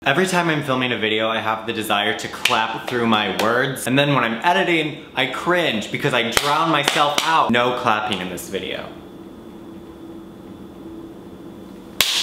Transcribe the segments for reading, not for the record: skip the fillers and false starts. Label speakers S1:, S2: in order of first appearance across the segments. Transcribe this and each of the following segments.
S1: Every time I'm filming a video, I have the desire to clap through my words, and then when I'm editing, I cringe because I drown myself out. No clapping in this video.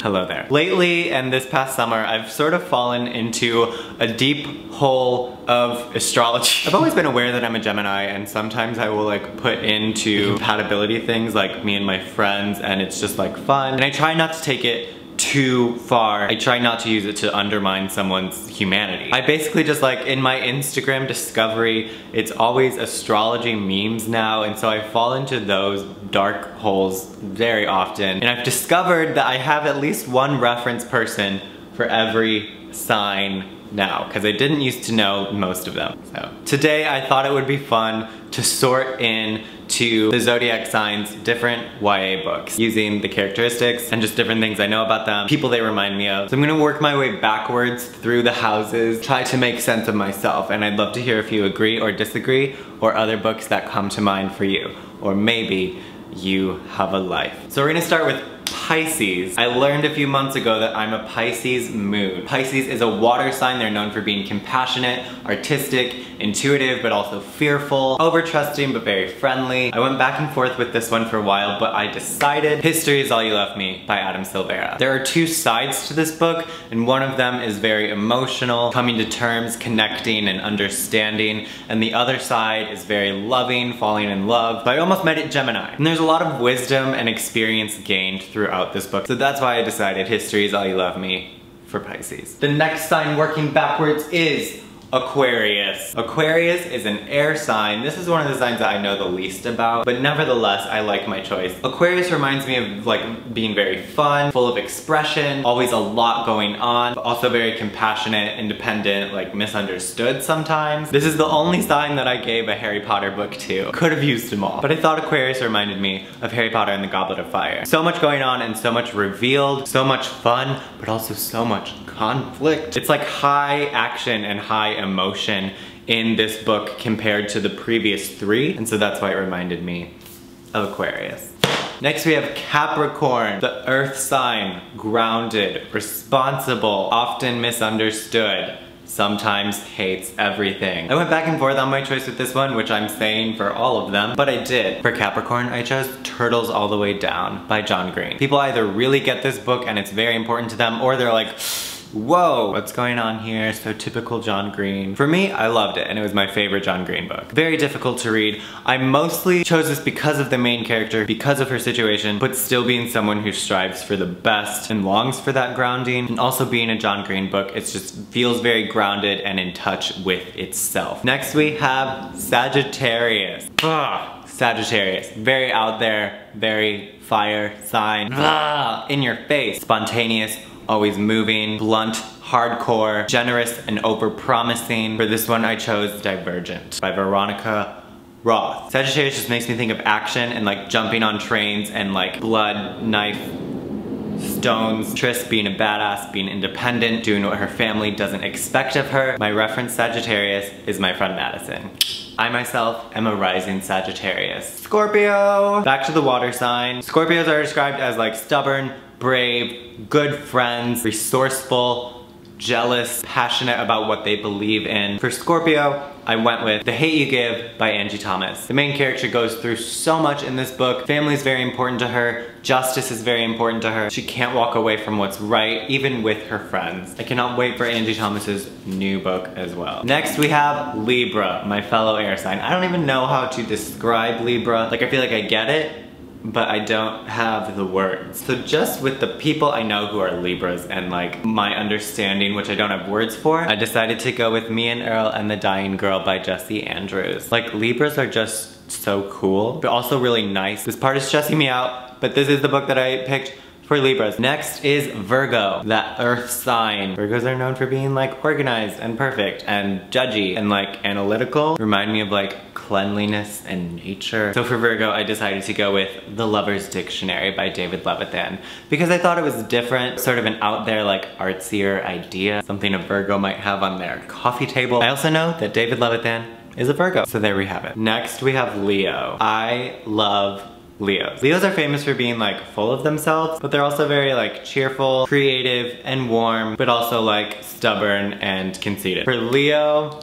S1: Hello there. Lately, and this past summer, I've sort of fallen into a deep hole of astrology. I've always been aware that I'm a Gemini, and sometimes I will like put into compatibility things like me and my friends, and it's just like fun. And I try not to take it too far. I try not to use it to undermine someone's humanity. I basically just like, in my Instagram discovery, it's always astrology memes now, and so I fall into those dark holes very often. And I've discovered that I have at least one reference person for every sign now, because I didn't used to know most of them. So today I thought it would be fun to sort in to the zodiac signs, different YA books, using the characteristics and just different things I know about them, people they remind me of. So I'm gonna work my way backwards through the houses, try to make sense of myself, and I'd love to hear if you agree or disagree, or other books that come to mind for you. Or maybe you have a life. So we're gonna start with Pisces. I learned a few months ago that I'm a Pisces moon. Pisces is a water sign. They're known for being compassionate, artistic, intuitive, but also fearful, over-trusting, but very friendly. I went back and forth with this one for a while, but I decided History Is All You Left Me by Adam Silvera. There are two sides to this book, and one of them is very emotional, coming to terms, connecting, and understanding, and the other side is very loving, falling in love. But I almost made it Gemini. And there's a lot of wisdom and experience gained throughout this book, so that's why I decided History Is All You Love Me for Pisces. The next sign working backwards is Aquarius. Aquarius is an air sign. This is one of the signs that I know the least about, but nevertheless, I like my choice. Aquarius reminds me of like being very fun, full of expression, always a lot going on, but also very compassionate, independent, like misunderstood sometimes. This is the only sign that I gave a Harry Potter book to. Could have used them all, but I thought Aquarius reminded me of Harry Potter and the Goblet of Fire. So much going on and so much revealed, so much fun, but also so much conflict. It's like high action and high emotion in this book compared to the previous three, and so that's why it reminded me of Aquarius. Next we have Capricorn, the earth sign, grounded, responsible, often misunderstood, sometimes hates everything. I went back and forth on my choice with this one, which I'm saying for all of them, but I did. For Capricorn, I chose Turtles All the Way Down by John Green. People either really get this book and it's very important to them, or they're like, whoa, what's going on here? So typical John Green. For me, I loved it, and it was my favorite John Green book. Very difficult to read. I mostly chose this because of the main character, because of her situation, but still being someone who strives for the best and longs for that grounding. And also being a John Green book, it just feels very grounded and in touch with itself. Next we have Sagittarius. Ugh. Sagittarius, very out there, very fire sign. Ugh. In your face, spontaneous, always moving, blunt, hardcore, generous, and over-promising. For this one, I chose Divergent by Veronica Roth. Sagittarius just makes me think of action and like jumping on trains and like blood, knife, stones. Tris being a badass, being independent, doing what her family doesn't expect of her. My reference Sagittarius is my friend Madison. I myself am a rising Sagittarius. Scorpio! Back to the water sign. Scorpios are described as like stubborn, brave, good friends, resourceful, jealous, passionate about what they believe in. For Scorpio, I went with The Hate You Give by Angie Thomas. The main character goes through so much in this book. Family is very important to her. Justice is very important to her. She can't walk away from what's right, even with her friends. I cannot wait for Angie Thomas's new book as well. Next we have Libra, my fellow air sign. I don't even know how to describe Libra. Like I feel like I get it, but I don't have the words. So just with the people I know who are Libras and like my understanding, which I don't have words for, I decided to go with Me and Earl and the Dying Girl by Jessie Andrews. Like Libras are just so cool, but also really nice. This part is stressing me out, but this is the book that I picked for Libras. Next is Virgo, that earth sign. Virgos are known for being like organized and perfect and judgy and like analytical. Remind me of like cleanliness and nature. So for Virgo, I decided to go with The Lover's Dictionary by David Levithan because I thought it was different, sort of an out there like artsier idea, something a Virgo might have on their coffee table. I also know that David Levithan is a Virgo, so there we have it. Next we have Leo. I love Leos. Leos are famous for being like full of themselves, but they're also very like cheerful, creative, and warm, but also like stubborn and conceited. For Leo,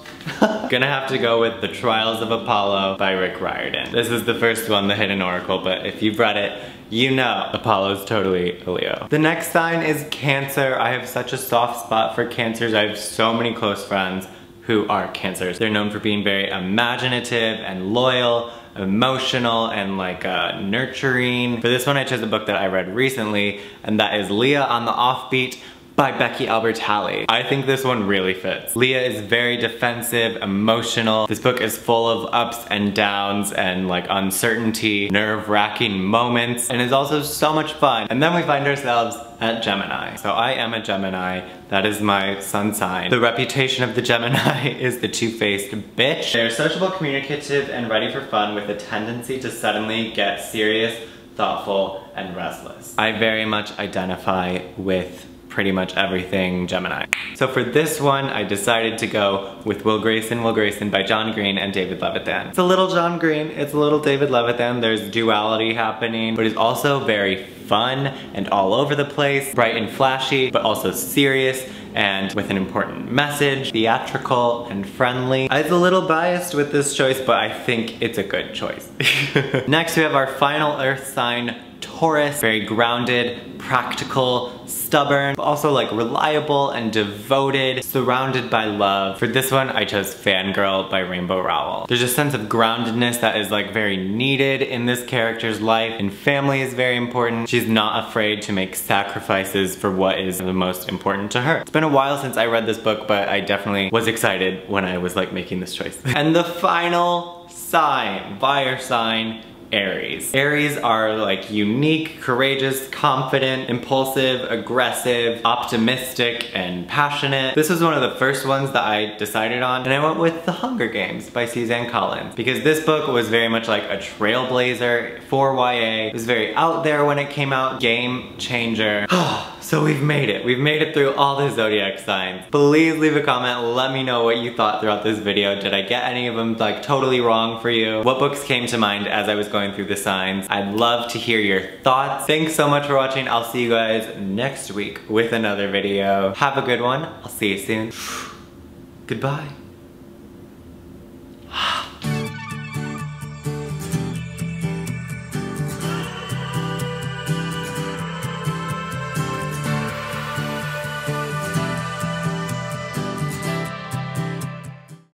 S1: gonna have to go with The Trials of Apollo by Rick Riordan. This is the first one, The Hidden Oracle, but if you've read it, you know Apollo's totally a Leo. The next sign is Cancer. I have such a soft spot for Cancers. I have so many close friends who are Cancers. They're known for being very imaginative and loyal, emotional, and like nurturing. For this one, I chose a book that I read recently, and that is Leah on the Offbeat by Becky Albertalli. I think this one really fits. Leah is very defensive, emotional. This book is full of ups and downs and like uncertainty, nerve-wracking moments, and is also so much fun. And then we find ourselves at Gemini. So I am a Gemini. That is my sun sign. The reputation of the Gemini is the two-faced bitch. They're sociable, communicative, and ready for fun with a tendency to suddenly get serious, thoughtful, and restless. I very much identify with pretty much everything Gemini. So for this one, I decided to go with Will Grayson by John Green and David Levitan. It's a little John Green, it's a little David Levitan. There's duality happening, but it's also very fun and all over the place, bright and flashy, but also serious and with an important message, theatrical and friendly. I was a little biased with this choice, but I think it's a good choice. Next, we have our final Earth sign, Taurus. Very grounded, practical, stubborn, but also like reliable and devoted, surrounded by love. For this one, I chose Fangirl by Rainbow Rowell. There's a sense of groundedness that is like very needed in this character's life, and family is very important. She's not afraid to make sacrifices for what is the most important to her. It's been a while since I read this book, but I definitely was excited when I was like making this choice. And the final sign, fire sign, Aries. Aries are like unique, courageous, confident, impulsive, aggressive, optimistic, and passionate. This was one of the first ones that I decided on, and I went with The Hunger Games by Suzanne Collins, because this book was very much like a trailblazer for YA. It was very out there when it came out, game changer. So we've made it. We've made it through all the zodiac signs. Please leave a comment, let me know what you thought throughout this video. Did I get any of them like totally wrong for you? What books came to mind as I was going through the signs? I'd love to hear your thoughts. Thanks so much for watching. I'll see you guys next week with another video. Have a good one. I'll see you soon. Goodbye.